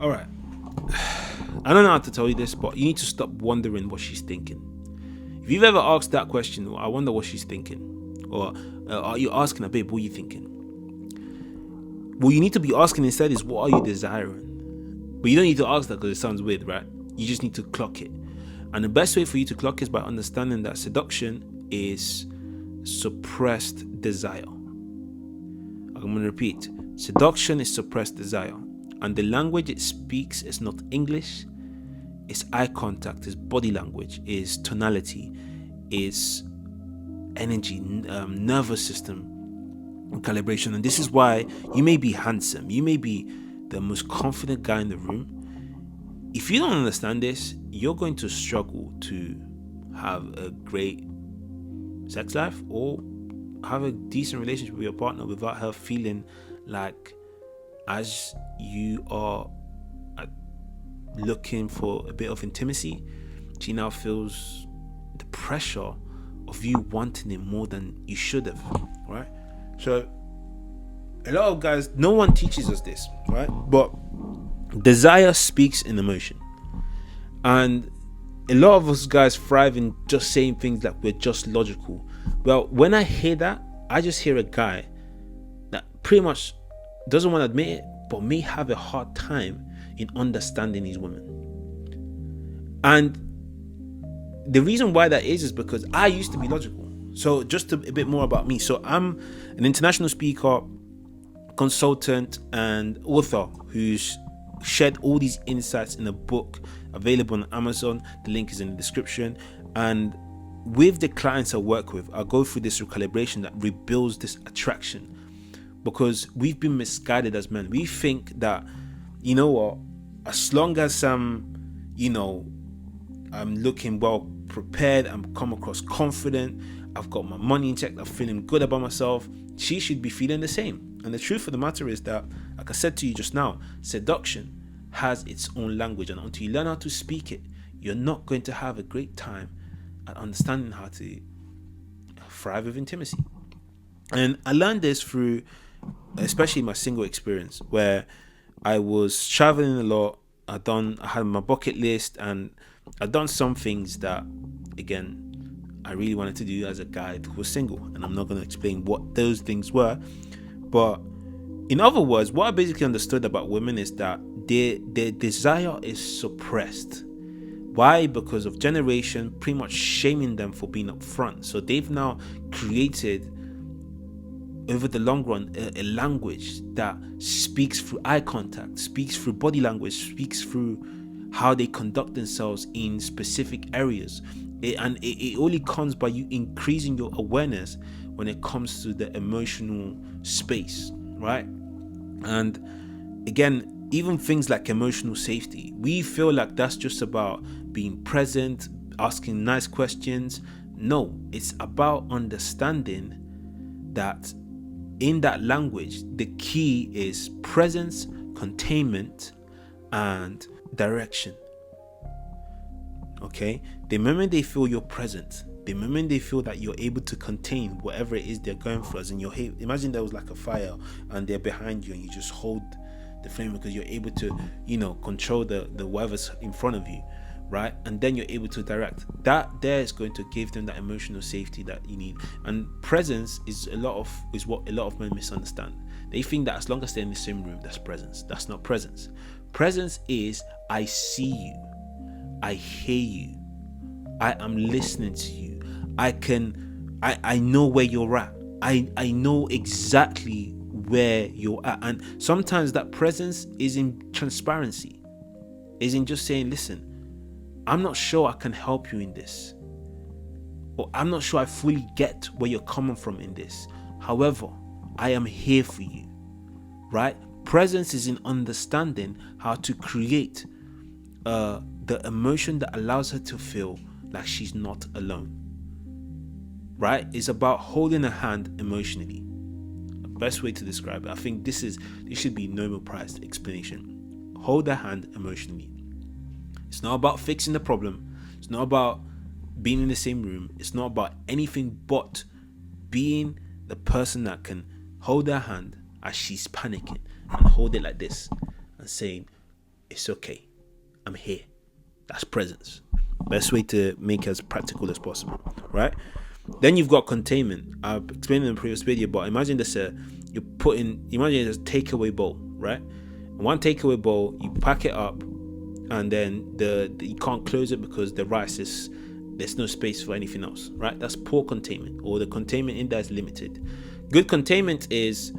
All right. I don't know how to tell you this, but you need to stop wondering what she's thinking. If you've ever asked that question, well, I wonder what she's thinking, or are you asking her, babe, what are you thinking? What you need to be asking instead is, what are you desiring? But you don't need to ask that because it sounds weird, right? You just need to clock it. And the best way for you to clock is by understanding that seduction is suppressed desire. I'm going to repeat. Seduction is suppressed desire. And the language it speaks is not English. It's eye contact, it's body language, it's tonality, it's energy, nervous system calibration. And this is why you may be handsome, you may be the most confident guy in the room. If you don't understand this, you're going to struggle to have a great sex life or have a decent relationship with your partner without her feeling like, as you are looking for a bit of intimacy, she now feels the pressure of you wanting it more than you should have, right? So a lot of guys, no one teaches us this, right? But desire speaks in emotion, and a lot of us guys thrive in just saying things like we're just logical. Well, when I hear that, I just hear a guy that pretty much doesn't want to admit it, but may have a hard time in understanding these women. And the reason why that is because I used to be logical. So just a bit more about me. So I'm an international speaker, consultant, and author who's shared all these insights in a book available on Amazon. The link is in the description. And with the clients I work with, I go through this recalibration that rebuilds this attraction, because we've been misguided as men. We think that, you know what, as long as I'm looking well prepared, I'm come across confident, I've got my money in check, I'm feeling good about myself, she should be feeling the same. And the truth of the matter is that, like I said to you just now, seduction has its own language, and until you learn how to speak it, you're not going to have a great time at understanding how to thrive with intimacy. And I learned this through especially my single experience, where I was traveling a lot. I had my bucket list, and I'd done some things that, again, I really wanted to do as a guy who was single, and I'm not going to explain what those things were. But in other words, what I basically understood about women is that their desire is suppressed. Why? Because of generation pretty much shaming them for being upfront. So they've now created, over the long run, a language that speaks through eye contact, speaks through body language, speaks through how they conduct themselves in specific areas. It only comes by you increasing your awareness when it comes to the emotional space, right? And again, even things like emotional safety, we feel like that's just about being present, asking nice questions. No, it's about understanding that in that language, the key is presence, containment, and direction. Okay? The moment they feel you're present, the moment they feel that you're able to contain whatever it is they're going through, as in imagine there was like a fire and they're behind you and you just hold the flame because you're able to, control the whatever's in front of you, right? And then you're able to direct. That there is going to give them that emotional safety that you need. And presence is what a lot of men misunderstand. They think that as long as they're in the same room, that's presence. That's not presence. Presence is, I see you, I hear you, I am listening to you, I know where you're at, I know exactly where you're at. And sometimes that presence is in transparency, is in just saying, listen, I'm not sure I can help you in this, or I'm not sure I fully get where you're coming from in this. However, I am here for you, right? Presence is in understanding how to create the emotion that allows her to feel like she's not alone, right? It's about holding a hand emotionally. The best way to describe it, I think this should be Nobel Prize explanation. Hold a hand emotionally. It's not about fixing the problem. It's not about being in the same room. It's not about anything but being the person that can hold her hand as she's panicking and hold it like this and saying, it's okay. I'm here. That's presence. Best way to make it as practical as possible, right? Then you've got containment. I've explained in the previous video, but imagine this: imagine this takeaway bowl, right? One takeaway bowl, you pack it up, and then you can't close it because the rice there's no space for anything else, right? That's poor containment, or the containment in there is limited. Good containment is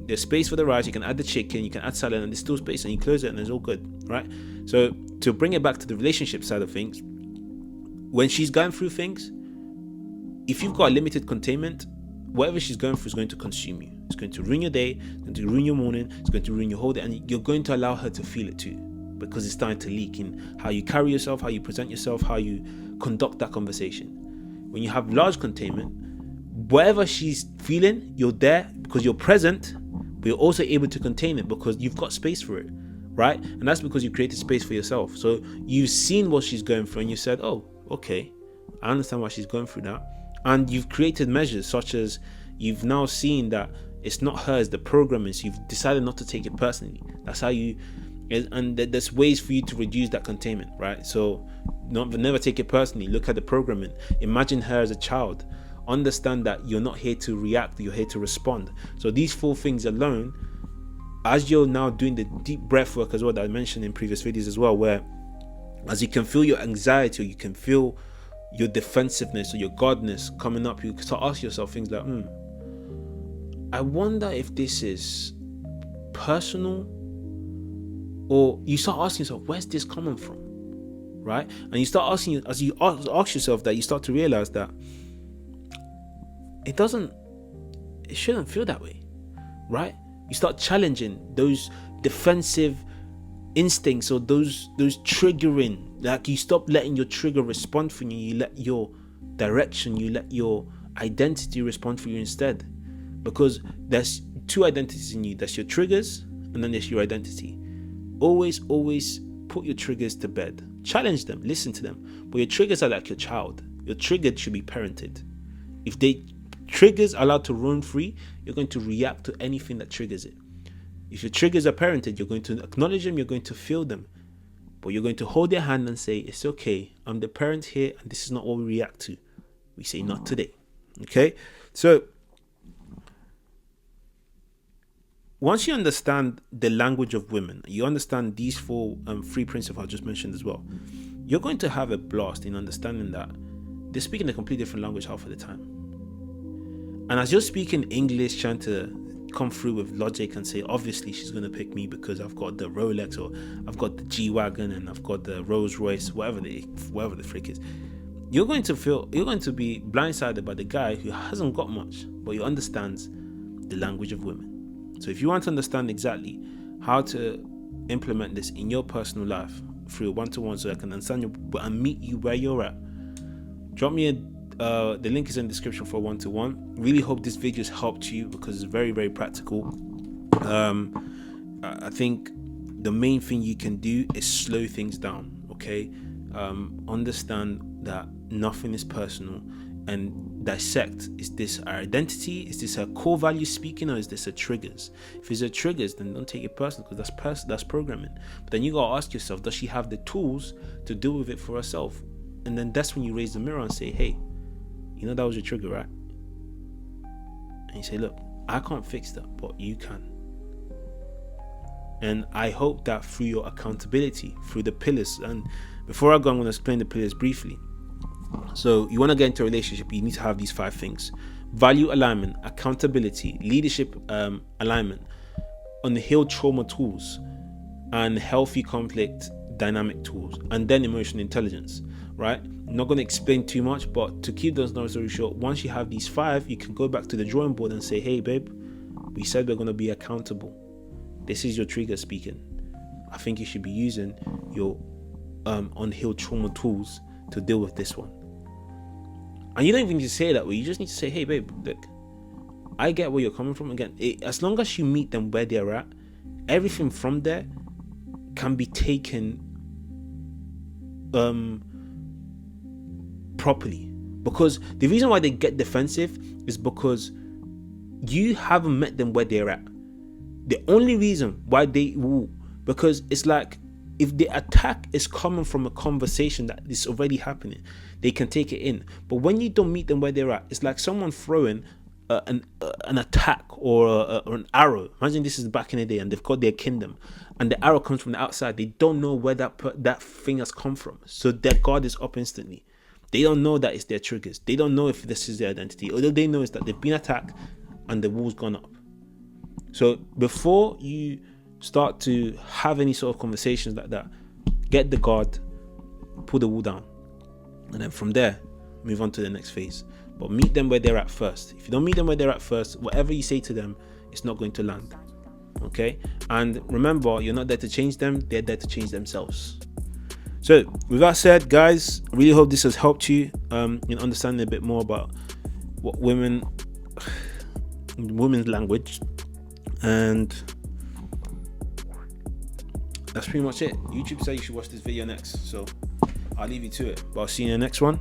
there's space for the rice, you can add the chicken, you can add salad, and there's still space, and you close it and it's all good, right? So to bring it back to the relationship side of things, when she's going through things, if you've got a limited containment, whatever she's going through is going to consume you. It's going to ruin your day, it's going to ruin your morning, it's going to ruin your whole day, and you're going to allow her to feel it too, because it's starting to leak in how you carry yourself, how you present yourself, how you conduct that conversation. When you have large containment, whatever she's feeling, you're there because you're present, but you're also able to contain it because you've got space for it, right? And that's because you created space for yourself. So you've seen what she's going through and you said, oh, okay, I understand why she's going through that. And you've created measures such as you've now seen that it's not her, it's the programming. So you've decided not to take it personally. That's how you, and there's ways for you to reduce that containment, right? So never take it personally. Look at the programming. Imagine her as a child. Understand that you're not here to react, you're here to respond. So these 4 things alone, as you're now doing the deep breath work as well that I mentioned in previous videos as well, where as you can feel your anxiety, or you can feel your defensiveness or your guardness coming up, you start asking yourself things like, I wonder if this is personal, or you start asking yourself, where's this coming from, right? And you start asking, as you ask yourself that, you start to realize that it shouldn't feel that way, right? You start challenging those defensive instincts, or those triggering, like you stop letting your trigger respond for you, you let your direction, you let your identity respond for you instead. Because there's 2 identities in you. That's your triggers, and then there's your identity. Always put your triggers to bed. Challenge them, listen to them. But your triggers are like your child. Your trigger should be parented. If triggers are allowed to roam free, you're going to react to anything that triggers it. If your triggers are parented, you're going to acknowledge them, you're going to feel them, but you're going to hold their hand and say, it's okay, I'm the parent here, and this is not what we react to. We say, not today. Okay? So once you understand the language of women, you understand these 4 3 principles I just mentioned as well, you're going to have a blast in understanding that they're speaking a completely different language half of the time. And as you're speaking English, trying to come through with logic and say, obviously she's going to pick me because I've got the Rolex, or I've got the G-Wagon, and I've got the Rolls Royce, whatever the frick is, you're going to be blindsided by the guy who hasn't got much, but he understands the language of women. So if you want to understand exactly how to implement this in your personal life through a one-to-one, so I can understand you and meet you where you're at, drop me the link is in the description for one-to-one. Really hope this video has helped you, because it's very, very practical. I think the main thing you can do is slow things down, okay? Understand that nothing is personal, and dissect, is this our identity, is this her core value speaking, or is this her triggers? If it's her triggers, then don't take it personal, because that's programming. But then you gotta ask yourself, does she have the tools to deal with it for herself? And then that's when you raise the mirror and say, hey, you know that was your trigger, right? And you say, look, I can't fix that, but you can. And I hope that through your accountability, through the pillars, and before I go, I'm going to explain the pillars briefly. So you want to get into a relationship, you need to have these 5 things: value alignment, accountability, leadership alignment, unhealed trauma tools, and healthy conflict dynamic tools, and then emotional intelligence, right? I'm not going to explain too much, but to keep those long story short, once you have these 5, you can go back to the drawing board and say, hey babe, we said we're going to be accountable. This is your trigger speaking. I think you should be using your unhealed trauma tools to deal with this one. And you don't even need to say it that way. You just need to say, hey babe, look, I get where you're coming from. Again, as long as you meet them where they're at, everything from there can be taken properly. Because the reason why they get defensive is because you haven't met them where they're at. The only reason why they will, because it's like if the attack is coming from a conversation that is already happening, they can take it in. But when you don't meet them where they're at, it's like someone throwing an attack or an arrow. Imagine this is back in the day and they've got their kingdom and the arrow comes from the outside. They don't know where that thing has come from, so their guard is up instantly. They don't know that it's their triggers. They don't know if this is their identity. All they know is that they've been attacked and the wall's gone up. So before you start to have any sort of conversations like that, get the guard, pull the wall down, and then from there move on to the next phase. But meet them where they're at first. If you don't meet them where they're at first, whatever you say to them, it's not going to land. Okay? And remember, you're not there to change them, they're there to change themselves. So with that said, guys, I really hope this has helped you in understanding a bit more about what women's language. And that's pretty much it. YouTube said you should watch this video next, so I'll leave you to it. But I'll see you in the next one.